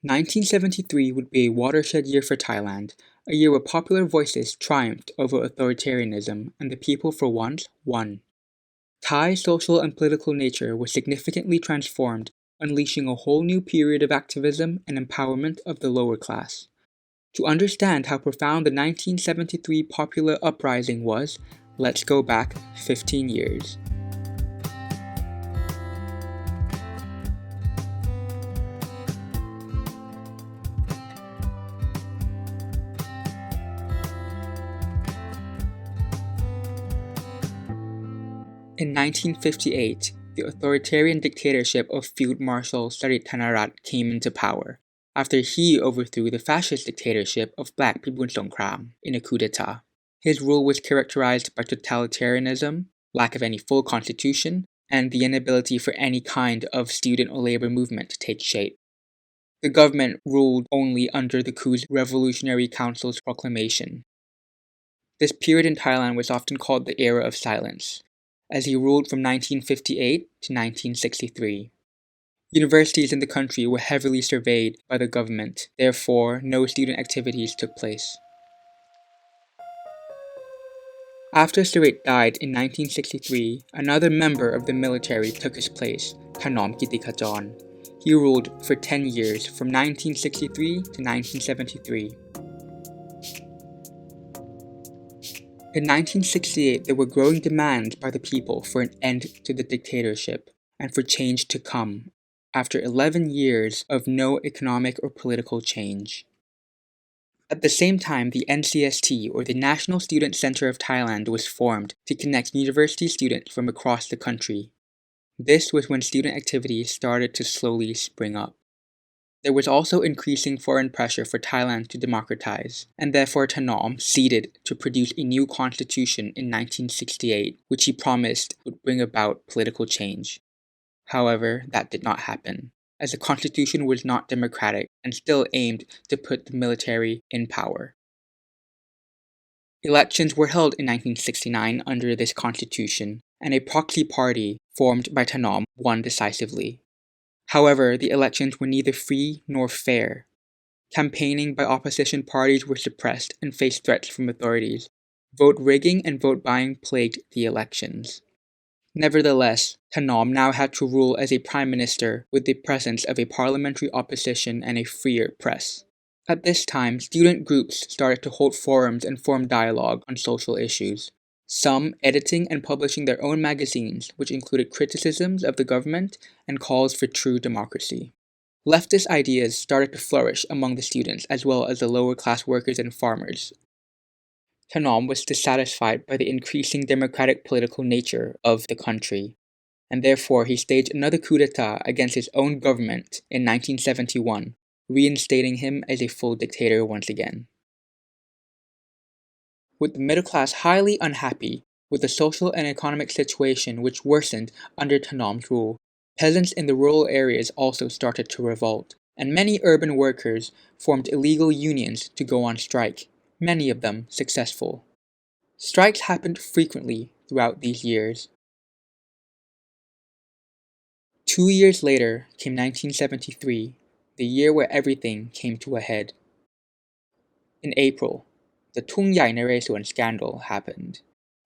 1973 would be a watershed year for Thailand, a year where popular voices triumphed over authoritarianism and the people for once won. Thai's social and political nature was significantly transformed, unleashing a whole new period of activism and empowerment of the lower class. To understand how profound the 1973 Popular Uprising was, let's go back 15 years. In 1958, the authoritarian dictatorship of Field Marshal Sarit Thanarat came into power, after he overthrew the fascist dictatorship of Black Pibun Songkram in a coup d'etat. His rule was characterized by totalitarianism, lack of any full constitution, and the inability for any kind of student or labor movement to take shape. The government ruled only under the coup's Revolutionary Council's proclamation. This period in Thailand was often called the Era of Silence, as he ruled from 1958 to 1963. Universities in the country were heavily surveyed by the government, therefore no student activities took place. After Sarit died in 1963, another member of the military took his place, Thanom Kittikhajon. He ruled for 10 years from 1963 to 1973. In 1968, there were growing demands by the people for an end to the dictatorship and for change to come, after 11 years of no economic or political change. At the same time, the NCST, or the National Student Center of Thailand, was formed to connect university students from across the country. This was when student activities started to slowly spring up. There was also increasing foreign pressure for Thailand to democratize, and therefore Thanom ceded to produce a new constitution in 1968, which he promised would bring about political change. However, that did not happen, as the constitution was not democratic and still aimed to put the military in power. Elections were held in 1969 under this constitution, and a proxy party formed by Thanom won decisively. However, the elections were neither free nor fair. Campaigning by opposition parties were suppressed and faced threats from authorities. Vote rigging and vote buying plagued the elections. Nevertheless, Thanom now had to rule as a prime minister with the presence of a parliamentary opposition and a freer press. At this time, student groups started to hold forums and form dialogue on social issues, some editing and publishing their own magazines, which included criticisms of the government and calls for true democracy. Leftist ideas started to flourish among the students as well as the lower class workers and farmers. Thanom was dissatisfied by the increasing democratic political nature of the country, and therefore he staged another coup d'etat against his own government in 1971, reinstating him as a full dictator once again. With the middle class highly unhappy with the social and economic situation which worsened under Thanom's rule, peasants in the rural areas also started to revolt, and many urban workers formed illegal unions to go on strike, many of them successful. Strikes happened frequently throughout these years. 2 years later came 1973, the year where everything came to a head. In April, the Tung Yai Naresuan scandal happened.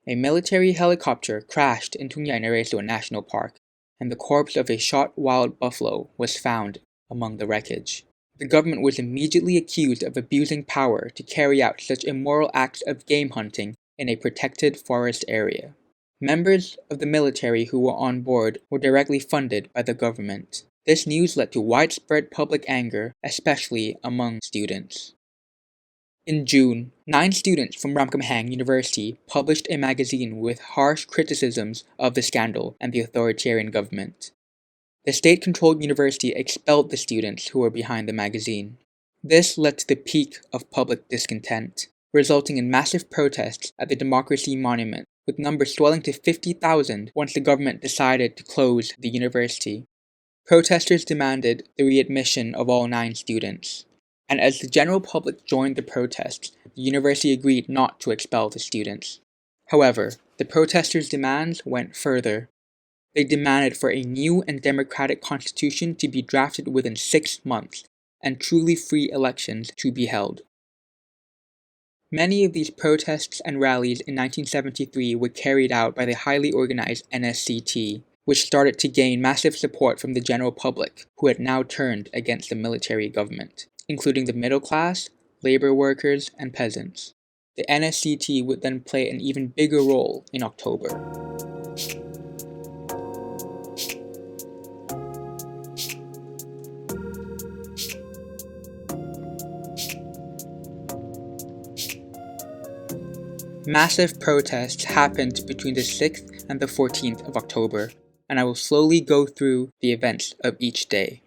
A military helicopter crashed in Tung Yai Naresuan National Park, and the corpse of a shot wild buffalo was found among the wreckage. The government was immediately accused of abusing power to carry out such immoral acts of game hunting in a protected forest area. Members of the military who were on board were directly funded by the government. This news led to widespread public anger, especially among students. In June, 9 students from Ramkhamhaeng University published a magazine with harsh criticisms of the scandal and the authoritarian government. The state-controlled university expelled the students who were behind the magazine. This led to the peak of public discontent, resulting in massive protests at the Democracy Monument, with numbers swelling to 50,000 once the government decided to close the university. Protesters demanded the readmission of all 9 students. And as the general public joined the protests, the university agreed not to expel the students. However, the protesters' demands went further. They demanded for a new and democratic constitution to be drafted within 6 months, and truly free elections to be held. Many of these protests and rallies in 1973 were carried out by the highly organized NSCT, which started to gain massive support from the general public, who had now turned against the military government, including the middle class, labor workers, and peasants. The NSCT would then play an even bigger role in October. Massive protests happened between the 6th and the 14th of October, and I will slowly go through the events of each day.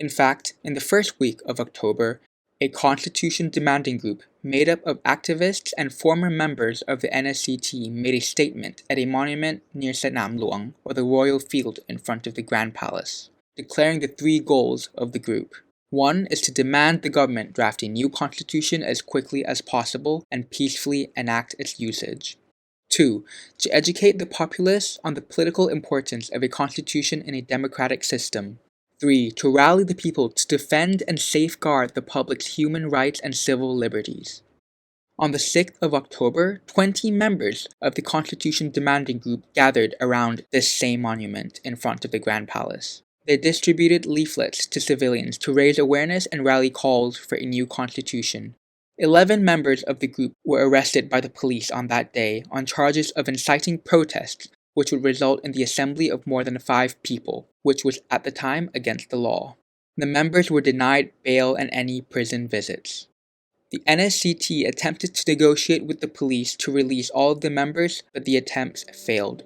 In fact, in the first week of October, a constitution demanding group made up of activists and former members of the NSCT made a statement at a monument near Sanam Luang, or the royal field in front of the Grand Palace, declaring the three goals of the group. One is to demand the government draft a new constitution as quickly as possible and peacefully enact its usage. 2. To educate the populace on the political importance of a constitution in a democratic system. 3. To rally the people to defend and safeguard the public's human rights and civil liberties. On the 6th of October, 20 members of the Constitution Demanding Group gathered around this same monument in front of the Grand Palace. They distributed leaflets to civilians to raise awareness and rally calls for a new constitution. 11 members of the group were arrested by the police on that day on charges of inciting protests, which would result in the assembly of more than 5 people, which was at the time against the law. The members were denied bail and any prison visits. The NSCT attempted to negotiate with the police to release all of the members, but the attempts failed.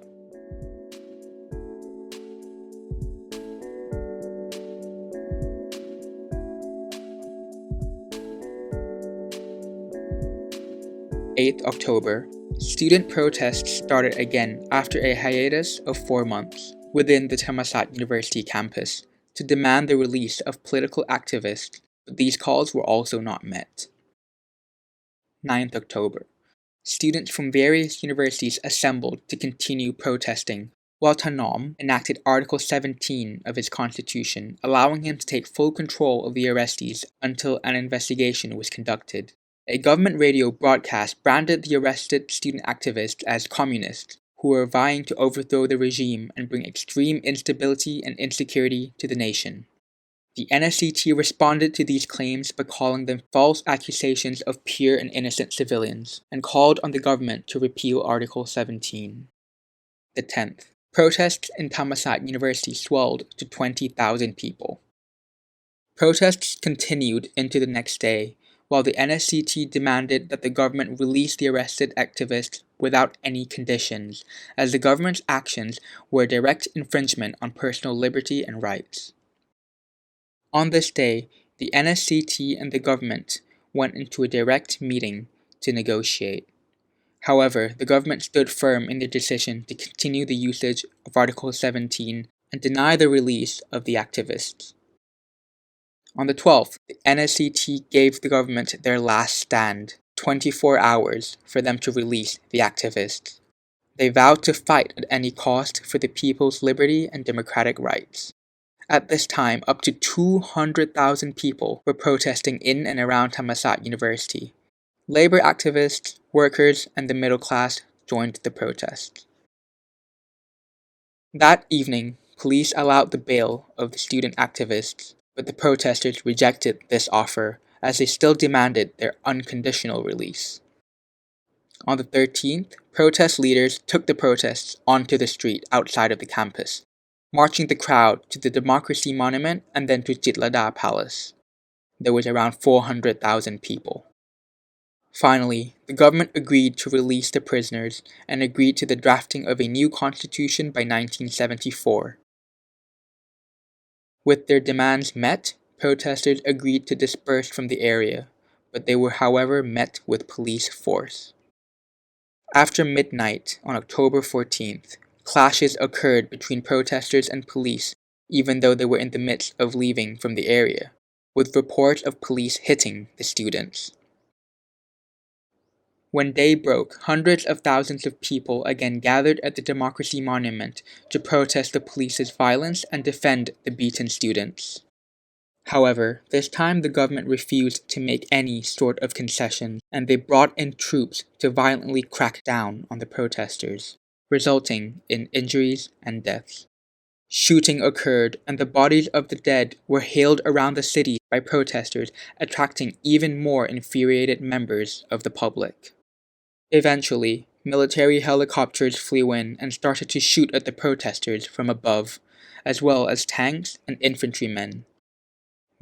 October 8th, student protests started again after a hiatus of 4 months within the Thammasat University campus to demand the release of political activists, but these calls were also not met. 9th October, students from various universities assembled to continue protesting, while Tanom enacted Article 17 of his constitution, allowing him to take full control of the arrestees until an investigation was conducted. A government radio broadcast branded the arrested student activists as communists, who were vying to overthrow the regime and bring extreme instability and insecurity to the nation. The NSCT responded to these claims by calling them false accusations of pure and innocent civilians, and called on the government to repeal Article 17. The 10th. Protests in Thammasat University swelled to 20,000 people. Protests continued into the next day, while the NSCT demanded that the government release the arrested activists without any conditions, as the government's actions were a direct infringement on personal liberty and rights. On this day, the NSCT and the government went into a direct meeting to negotiate. However, the government stood firm in their decision to continue the usage of Article 17 and deny the release of the activists. On the 12th, the NSCT gave the government their last stand, 24 hours for them to release the activists. They vowed to fight at any cost for the people's liberty and democratic rights. At this time, up to 200,000 people were protesting in and around Thammasat University. Labor activists, workers, and the middle class joined the protests. That evening, police allowed the bail of the student activists, but the protesters rejected this offer as they still demanded their unconditional release. On the 13th, protest leaders took the protests onto the street outside of the campus, marching the crowd to the Democracy Monument and then to Jitlada Palace. There was around 400,000 people. Finally, the government agreed to release the prisoners and agreed to the drafting of a new constitution by 1974. With their demands met, protesters agreed to disperse from the area, but they were however met with police force. After midnight on October 14th, clashes occurred between protesters and police, even though they were in the midst of leaving from the area, with reports of police hitting the students. When day broke, hundreds of thousands of people again gathered at the Democracy Monument to protest the police's violence and defend the beaten students. However, this time the government refused to make any sort of concession, and they brought in troops to violently crack down on the protesters, resulting in injuries and deaths. Shooting occurred, and the bodies of the dead were hailed around the city by protesters, attracting even more infuriated members of the public. Eventually, military helicopters flew in and started to shoot at the protesters from above, as well as tanks and infantrymen.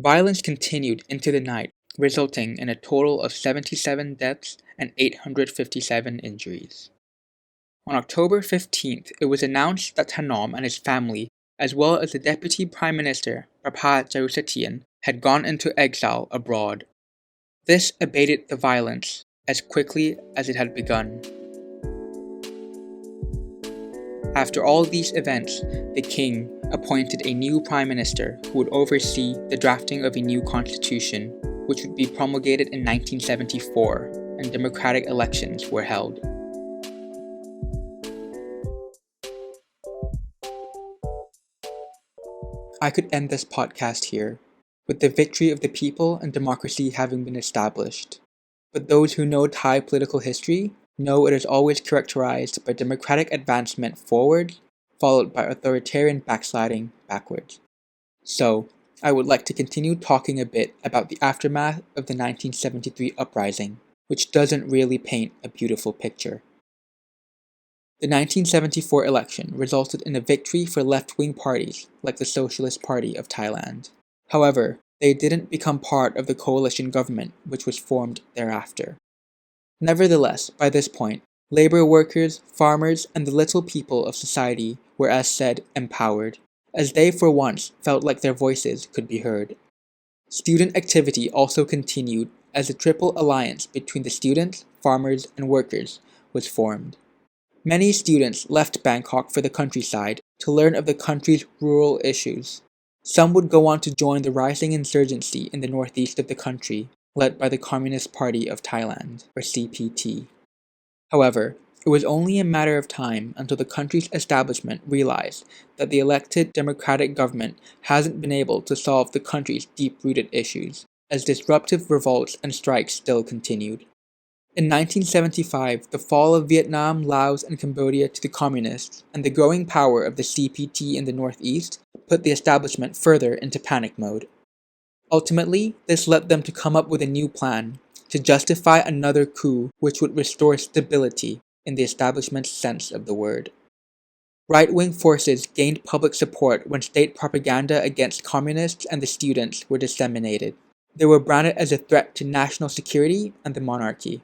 Violence continued into the night, resulting in a total of 77 deaths and 857 injuries. On October 15th, it was announced that Thanom and his family, as well as the Deputy Prime Minister, Praphat Charusatian, had gone into exile abroad. This abated the violence as quickly as it had begun. After all these events, the king appointed a new prime minister who would oversee the drafting of a new constitution, which would be promulgated in 1974, and democratic elections were held. I could end this podcast here, with the victory of the people and democracy having been established. But those who know Thai political history know it is always characterized by democratic advancement forward, followed by authoritarian backsliding backwards. So, I would like to continue talking a bit about the aftermath of the 1973 uprising, which doesn't really paint a beautiful picture. The 1974 election resulted in a victory for left-wing parties like the Socialist Party of Thailand. However, they didn't become part of the coalition government which was formed thereafter. Nevertheless, by this point, labor workers, farmers, and the little people of society were, as said, empowered, as they for once felt like their voices could be heard. Student activity also continued as a triple alliance between the students, farmers, and workers was formed. Many students left Bangkok for the countryside to learn of the country's rural issues. Some would go on to join the rising insurgency in the northeast of the country, led by the Communist Party of Thailand, or CPT. However, it was only a matter of time until the country's establishment realized that the elected democratic government hasn't been able to solve the country's deep-rooted issues, as disruptive revolts and strikes still continued. In 1975, the fall of Vietnam, Laos, and Cambodia to the Communists, and the growing power of the CPT in the Northeast, put the establishment further into panic mode. Ultimately, this led them to come up with a new plan, to justify another coup which would restore stability in the establishment's sense of the word. Right-wing forces gained public support when state propaganda against communists and the students were disseminated. They were branded as a threat to national security and the monarchy.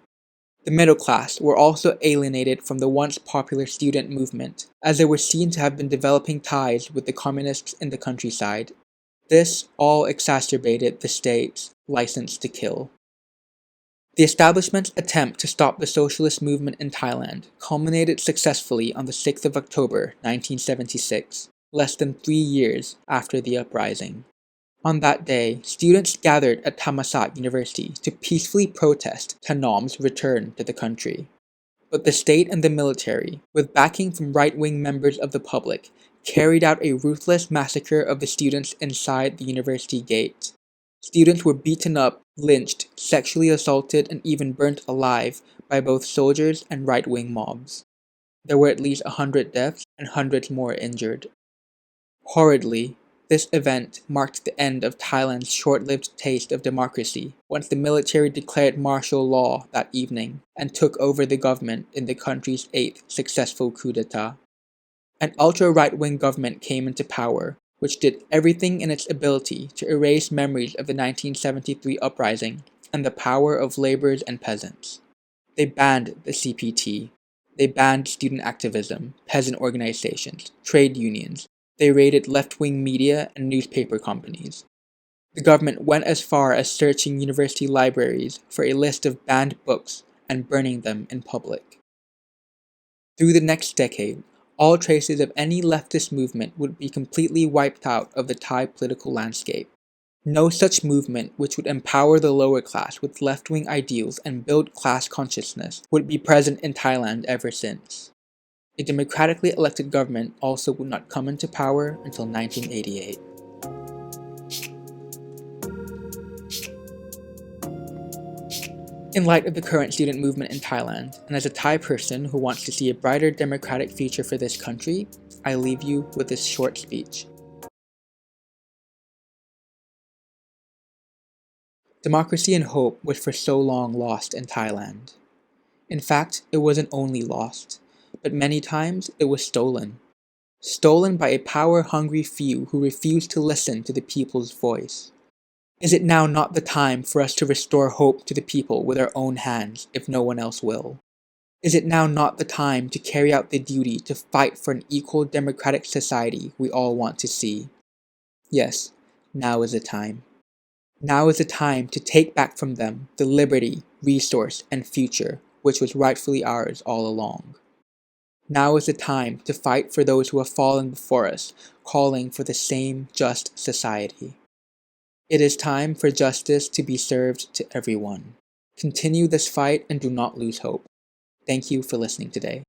The middle class were also alienated from the once popular student movement, as they were seen to have been developing ties with the communists in the countryside. This all exacerbated the state's license to kill. The establishment's attempt to stop the socialist movement in Thailand culminated successfully on the 6th of October 1976, less than 3 years after the uprising. On that day, students gathered at Thammasat University to peacefully protest Thanom's return to the country. But the state and the military, with backing from right-wing members of the public, carried out a ruthless massacre of the students inside the university gate. Students were beaten up, lynched, sexually assaulted, and even burnt alive by both soldiers and right-wing mobs. There were at least 100 deaths and hundreds more injured. Horridly, this event marked the end of Thailand's short-lived taste of democracy once the military declared martial law that evening and took over the government in the country's 8th successful coup d'etat. An ultra-right-wing government came into power, which did everything in its ability to erase memories of the 1973 uprising and the power of laborers and peasants. They banned the CPT. They banned student activism, peasant organizations, trade unions. They raided left-wing media and newspaper companies. The government went as far as searching university libraries for a list of banned books and burning them in public. Through the next decade, all traces of any leftist movement would be completely wiped out of the Thai political landscape. No such movement which would empower the lower class with left-wing ideals and build class consciousness would be present in Thailand ever since. A democratically elected government also would not come into power until 1988. In light of the current student movement in Thailand, and as a Thai person who wants to see a brighter democratic future for this country, I leave you with this short speech. Democracy and hope was for so long lost in Thailand. In fact, it wasn't only lost, but many times it was stolen. Stolen by a power-hungry few who refused to listen to the people's voice. Is it now not the time for us to restore hope to the people with our own hands if no one else will? Is it now not the time to carry out the duty to fight for an equal democratic society we all want to see? Yes, now is the time. Now is the time to take back from them the liberty, resource, and future which was rightfully ours all along. Now is the time to fight for those who have fallen before us, calling for the same just society. It is time for justice to be served to everyone. Continue this fight and do not lose hope. Thank you for listening today.